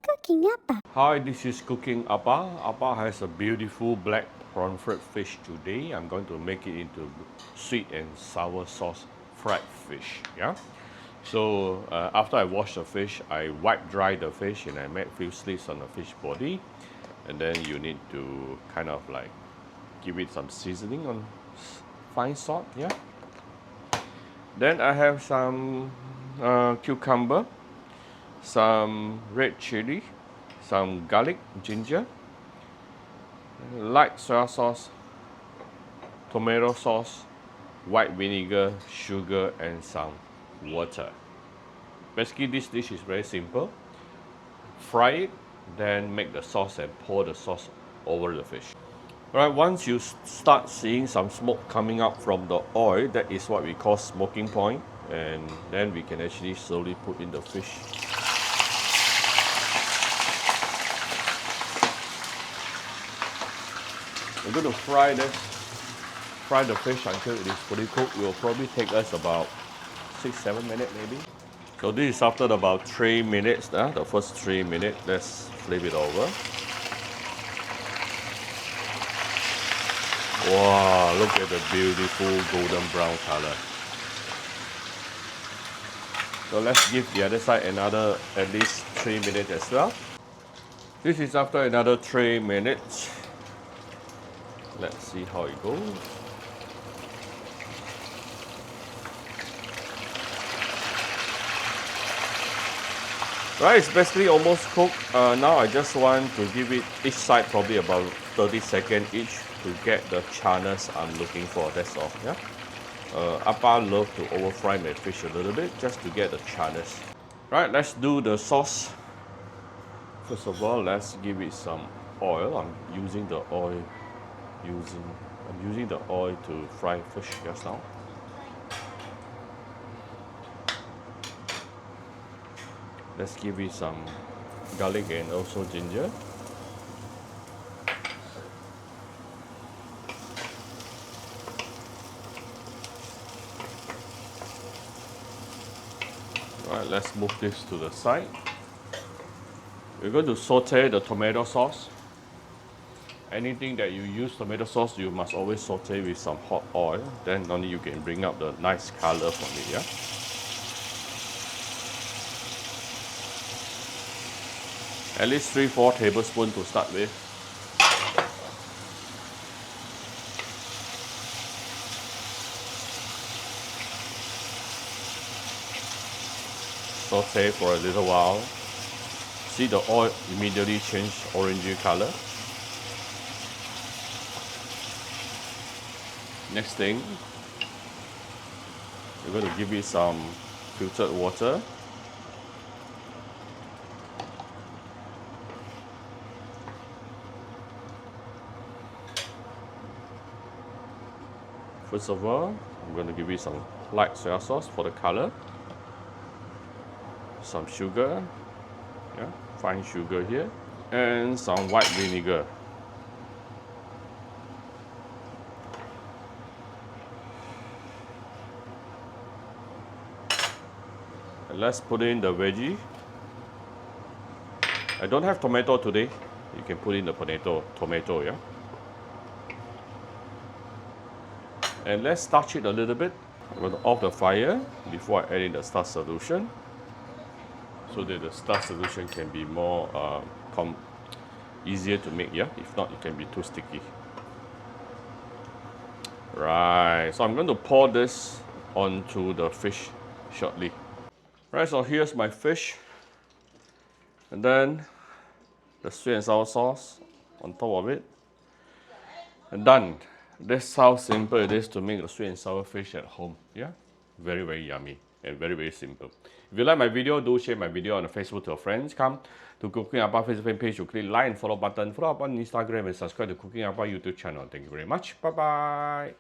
Cooking Appa. Hi, this is Cooking Appa. Appa has a beautiful black pomfret fish today. I'm going to make it into sweet and sour sauce fried fish. Yeah. So after I wash the fish, I wipe dry the fish and I make few slits on the fish body, and then you need to kind of like give it some seasoning on fine salt. Yeah. Then I have some cucumber, some red chili, some garlic, ginger, light soy sauce, tomato sauce, white vinegar, sugar, and some water. Basically, this dish is very simple. Fry it, then make the sauce and pour the sauce over the fish. Alright, once you start seeing some smoke coming up from the oil, that is what we call smoking point, and then we can actually slowly put in the fish. We're going to fry the fish until it is fully cooked. It will probably take us about 6-7 minutes maybe. So this is after about 3 minutes, the first 3 minutes. Let's flip it over. Wow, look at the beautiful golden brown color. So let's give the other side another at least 3 minutes as well. This is after another 3 minutes. Let's see how it goes. Right, it's basically almost cooked. Now I just want to give it each side probably about 30 seconds each to get the charness I'm looking for. That's all. Yeah. Appa love to over fry my fish a little bit just to get the charness. Right, let's do the sauce. First of all, let's give it some oil. I'm using the oil to fry fish just now. Let's give it some garlic and also ginger. Alright, let's move this to the side. We're going to saute the tomato sauce. Anything that you use tomato sauce, you must always saute with some hot oil. Then only you can bring up the nice color from it. Yeah. At least 3-4 tablespoons to start with. Saute for a little while. See the oil immediately change orangey color. Next thing, we're going to give it some filtered water. First of all, I'm going to give it some light soy sauce for the color. Some sugar, yeah, fine sugar here, and some white vinegar. And let's put in the veggie. I don't have tomato today. You can put in the tomato, yeah. And let's touch it a little bit. I'm going to off the fire before I add in the starch solution, so that the starch solution can be more easier to make. Yeah, if not, it can be too sticky. Right, so I'm going to pour this onto the fish shortly. Right, so here's my fish, and then the sweet and sour sauce on top of it, and done. That's how simple it is to make a sweet and sour fish at home. Yeah, very, very yummy and very, very simple. If you like my video, do share my video on Facebook to your friends. Come to Cooking Appa Facebook page to click like and follow button. Follow up on Instagram and subscribe to Cooking Appa YouTube channel. Thank you very much. Bye bye.